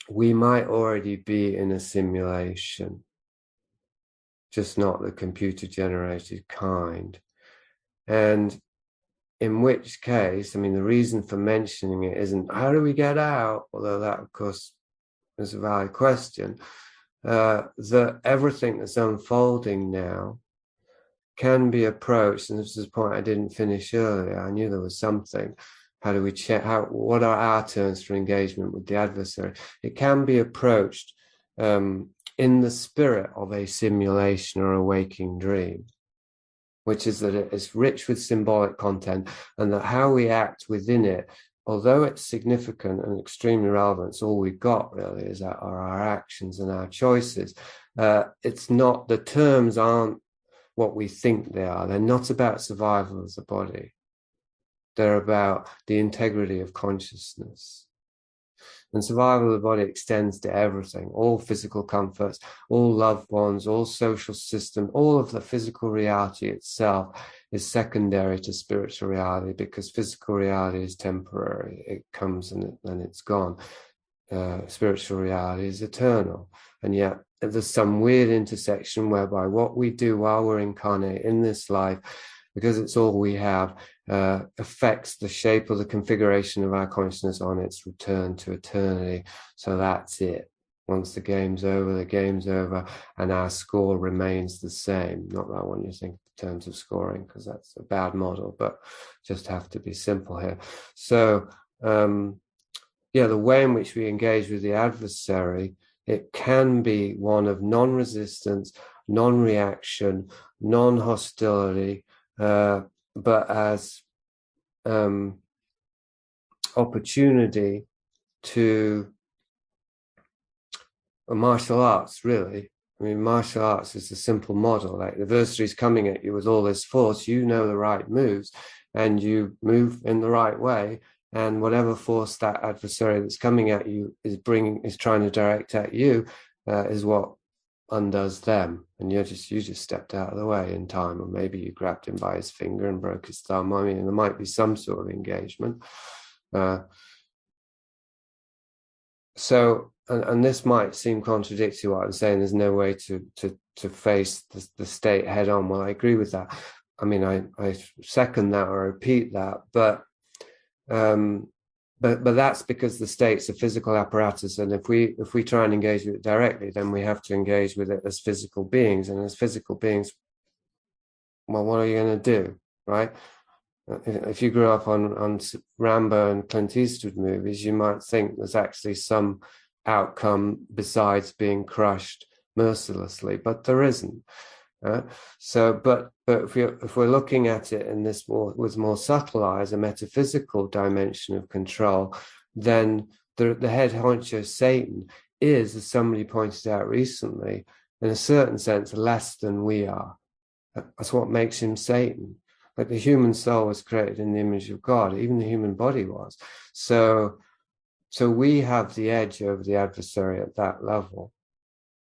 we might already be in a simulation, just not the computer-generated kind. And in which case, I mean, the reason for mentioning it isn't how do we get out, although that, of course, is a valid question, that everything that's unfolding now can be approached, and this is a point I didn't finish earlier. I knew there was something. How do we check? What are our terms for engagement with the adversary? It can be approached in the spirit of a simulation or a waking dream, which is that it is rich with symbolic content, and that how we act within it, although it's significant and extremely relevant, it's all we've got really is our actions and our choices. It's not, the terms aren't what we think they are. They're not about survival of the body. They're about the integrity of consciousness. And survival of the body extends to everything, all physical comforts, all loved ones, all social system, all of the physical reality itself is secondary to spiritual reality, because physical reality is temporary. It comes and it's gone. Spiritual reality is eternal. And yet there's some weird intersection whereby what we do while we're incarnate in this life, because it's all we have, affects the shape or the configuration of our consciousness on its return to eternity. So that's it. Once the game's over, and our score remains the same. Not that one you think in terms of scoring, because that's a bad model, but just have to be simple here. So, yeah, the way in which we engage with the adversary, it can be one of non-resistance, non-reaction, non-hostility, but as opportunity to martial arts, really. I mean, martial arts is a simple model. Like the adversary's coming at you with all this force, you know the right moves, and you move in the right way. And whatever force that adversary that's coming at you is trying to direct at you, is what undoes them. And you just stepped out of the way in time, or maybe you grabbed him by his finger and broke his thumb. I mean, there might be some sort of engagement. So, and this might seem contradictory to what I'm saying. There's no way to face the state head on. Well, I agree with that. I mean, I second that or repeat that, but that's because the state's a physical apparatus, and if we try and engage with it directly, then we have to engage with it as physical beings, and as physical beings, well, what are you going to do, right? If you grew up on Rambo and Clint Eastwood movies, you might think there's actually some outcome besides being crushed mercilessly, but there isn't. So, but if we're looking at it in this with more subtle eyes, a metaphysical dimension of control, then the head honcho Satan is, as somebody pointed out recently, in a certain sense, less than we are. That's what makes him Satan. Like the human soul was created in the image of God, even the human body was. So we have the edge over the adversary at that level.